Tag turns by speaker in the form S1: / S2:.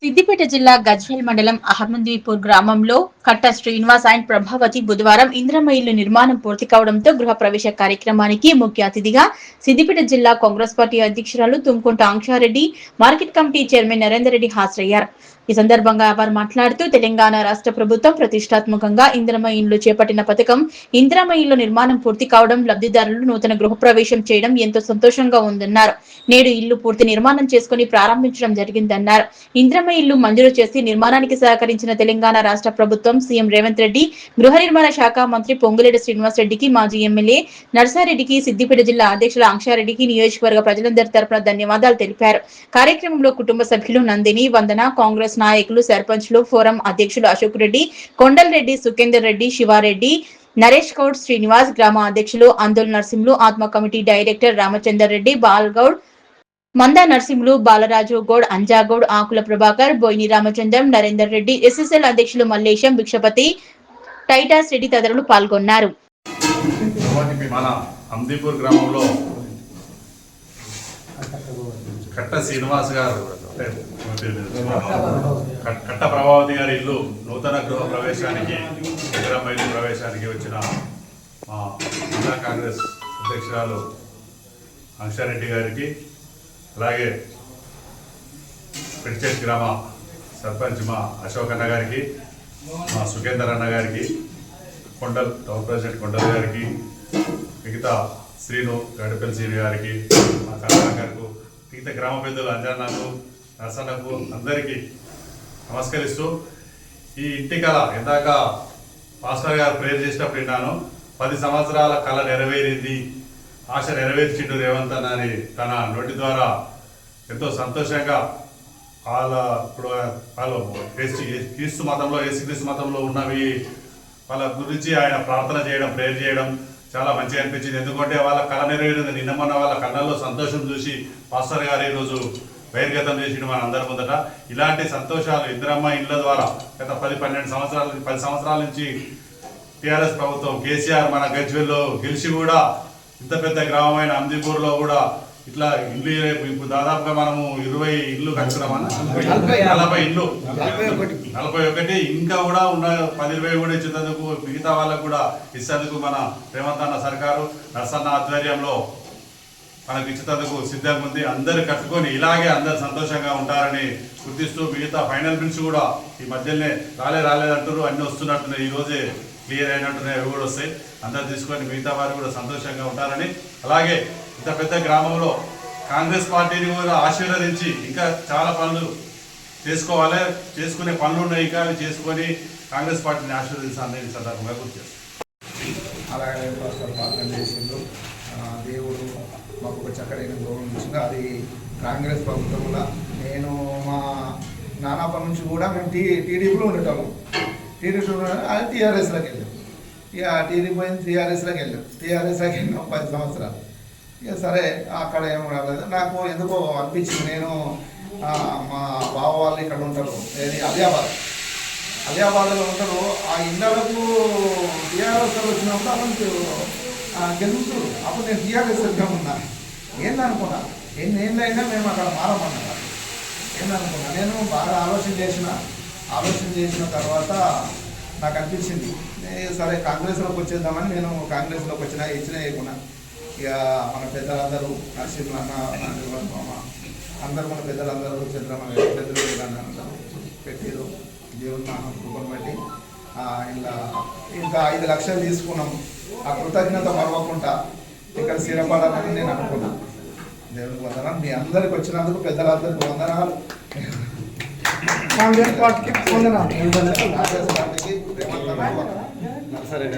S1: సిద్దిపేట జిల్లా గజ్వేల్ మండలం అహ్మదీపూర్ గ్రామంలో కట్ట శ్రీనివాస్ అండ్ ప్రభావతి బుధవారం ఇందిరమ్మ ఇల్లు నిర్మాణం పూర్తి కావడంతో గృహ ప్రవేశ కార్యక్రమానికి ముఖ్య అతిథిగా సిద్దిపేట జిల్లా కాంగ్రెస్ పార్టీ అధ్యక్షురాలు Tumkunta Ankshareddy, market committee chairman Narender Reddy హాజరయ్యారు. ఈ సందర్భంగా వారు మాట్లాడుతూ తెలంగాణ రాష్ట్ర ప్రభుత్వం ప్రతిష్టాత్మకంగా ఇందిరమ్మ ఇల్లు చేపట్టిన పథకం ఇందిరమ్మ ఇల్లు నిర్మాణం పూర్తి కావడం, లబ్ధిదారులు నూతన గృహ ప్రవేశం చేయడం ఎంతో సంతోషంగా ఉందన్నారు. నేడు ఇల్లు పూర్తి నిర్మాణం చేసుకుని ప్రారంభించడం జరిగిందన్నారు. ఇందిరమ్మ ఇల్లు మంజూరు చేసి నిర్మాణానికి సహకరించిన తెలంగాణ రాష్ట్ర ప్రభుత్వం, సీఎం రేవంత్ రెడ్డి, గృహ నిర్మాణ శాఖ మంత్రి పొంగులేటి శ్రీనివాస్ రెడ్డికి, మాజీ ఎమ్మెల్యే నర్సారెడ్డికి, సిద్దిపేట జిల్లా అధ్యక్షులు ఆంక్షారెడ్డికి నియోజకవర్గ ప్రజలందరి తరపున ధన్యవాదాలు తెలిపారు. కార్యక్రమంలో కుటుంబ సభ్యులు నందిని, వందన, కాంగ్రెస్ నాయకులు, సర్పంచ్లు, ఫోరం అధ్యక్షులు అశోక్ రెడ్డి, కొండల్ రెడ్డి, సుఖేందర్ రెడ్డి, శివారెడ్డి, నరేష్ గౌడ్, శ్రీనివాస్, గ్రామ అధ్యక్షులు అందోల్ నర్సింహులు, ఆత్మ కమిటీ డైరెక్టర్ రామచందర్ రెడ్డి, బాల్గౌడ్, మందా నర్సింహులు, బాలరాజు గౌడ్, అంజాగౌడ్, ఆకుల ప్రభాకర్, బోయిని రామచంద్రం, నరేందర్ రెడ్డి, ఎస్ఎస్ఎల్ అధ్యక్షులు మల్లేశం, భిక్షపతి, టైటాస్ రెడ్డి తదితరులు పాల్గొన్నారు.
S2: మన అహ్మదీపూర్ గ్రామంలో కట్ట శ్రీనివాస్ గారు, కట్ట ప్రభావతి గారి ఇల్లు నూతన గృహ ప్రవేశానికి, ఇందిరమ్మ ఇల్లు ప్రవేశానికి వచ్చిన మా జిల్లా కాంగ్రెస్ అధ్యక్షురాలు ఆంక్షారెడ్డి గారికి, అలాగే పిడిచెట్ గ్రామ సర్పంచ్ మా అశోక్ అన్న గారికి, మా సుఖేందర్ అన్న గారికి, టౌన్ ప్రెసిడెంట్ కొండల్ గారికి, మిగతా శ్రీను గడిపల్లి శ్రీను గారికి, మా కళా గారికి, మిగతా గ్రామ పెద్దలు అంజన్నకు, నర్సన్నకు అందరికీ నమస్కరిస్తూ, ఈ ఇంటి కళ ఇందాక మాస్టర్ గారు ప్రేర్ చేసినప్పుడు విన్నాను. 10 సంవత్సరాల కళ నెరవేరింది, ఆశ నెరవేర్చిండు రేవంత్ అన్న అని తన నోటి ద్వారా ఎంతో సంతోషంగా వాళ్ళు క్రీస్తు మతంలో, యేసుక్రీస్తు మతంలో ఉన్నవి వాళ్ళ గురించి ఆయన ప్రార్థన చేయడం, ప్రేర్ చేయడం చాలా మంచిగా అనిపించింది. ఎందుకంటే వాళ్ళ కళ నెరవేరింది. నిన్న మొన్న వాళ్ళ కళ్ళల్లో సంతోషం చూసి పాస్టర్ గారు ఈరోజు బహిర్గతం చేసిండు మన అందరి ముందట. ఇలాంటి సంతోషాలు ఇందిరమ్మ ఇళ్ళ ద్వారా గత 10 సంవత్సరాల నుంచి టీఆర్ఎస్ ప్రభుత్వం, కేసీఆర్ మన గజ్వేల్లో గెలిచి కూడా ఇంత పెద్ద గ్రామమైన అహ్మదీపూర్లో కూడా ఇట్లా ఇల్లు ఇప్పుడు దాదాపుగా మనము 20 ఇల్లు కట్టుకున్నామన్నా, 40 ఇల్లు, 41 ఇంకా కూడా ఉన్న 10-20 కూడా ఇచ్చేందుకు, మిగతా వాళ్ళకు కూడా ఇచ్చేందుకు మన రేవంత్ అన్న సర్కారు, నర్సన్న ఆధ్వర్యంలో మనకు ఇచ్చేందుకు సిద్ధంగా ఉంది. అందరు కట్టుకొని ఇలాగే అందరు సంతోషంగా ఉంటారని గుర్తిస్తూ, మిగతా ఫైనల్ బిల్స్ కూడా ఈ మధ్యలోనే రాలేదంటారు, అన్నీ వస్తున్నట్టున్నాయి, ఈరోజే క్లియర్ అయినట్టున్నాయి, అవి కూడా వస్తాయి. అందరు తీసుకొని మిగతా వారు కూడా సంతోషంగా ఉంటారని, అలాగే ఇంత పెద్ద గ్రామంలో కాంగ్రెస్ పార్టీని కూడా ఆశీర్వదించి ఇంకా చాలా పనులు చేసుకోవాలి, చేసుకునే పనులు ఉన్నాయి, ఇంకా అవి చేసుకొని కాంగ్రెస్ పార్టీని ఆశీర్వదించాలని సందర్భంగా గుర్తు చేస్తాం.
S3: అలాగే ప్రార్థన చేసిండు, దేవుడు మాకు ఒక చక్కడైన గౌరవం ఇచ్చింది. అది కాంగ్రెస్ ప్రభుత్వంలో నేను మా నాన్నప్పటి నుంచి కూడా మేము టీడీపీలో ఉండేటాము. అది టీఆర్ఎస్లోకి వెళ్ళాం. ఇక టీడీపీ పోయింది, టీఆర్ఎస్లోకి వెళ్ళాం. టీఆర్ఎస్లోకి వెళ్ళాం 10 సంవత్సరాలు. ఇక సరే అక్కడ ఏం రాలేదు. నాకు ఎందుకో అనిపించింది, నేను మా బావ వాళ్ళు ఇక్కడ ఉంటారు, అలియాబాద్లో ఉంటారు. ఆ ఇళ్ళకు టీఆర్ఎస్ వచ్చినప్పుడు అతను గెలుపుతారు. అప్పుడు నేను టీఆర్ఎస్ ఉన్నా. ఏందనుకున్నా, ఎన్నేళ్ళైనా మేము అక్కడ మారమన్నా. ఏందనుకున్నా, నేను బాగా ఆలోచన చేసిన తర్వాత నాకు అనిపించింది, సరే కాంగ్రెస్లోకి వచ్చేద్దామని నేను కాంగ్రెస్లోకి ఇచ్చినా ఇక మన పెద్దలందరూ నరసింహ అందరూ మన పెద్దలందరూ చంద్రమణ పెద్దలు పెట్టారు. దేవుడు నా కృపను బట్టి ఇంకా 5 లక్షలు తీసుకున్నాం. ఆ కృతజ్ఞత మరవకుండా ఇక్కడ స్థిరపడాలని నేను అనుకున్నాను. దేవునికి వందనాలు. మీ అందరికి వచ్చినందుకు పెద్దలందరికీ వందనాలు. కాంగ్రెస్ పార్టీకి వందనాలు. నర్సరెడ్డి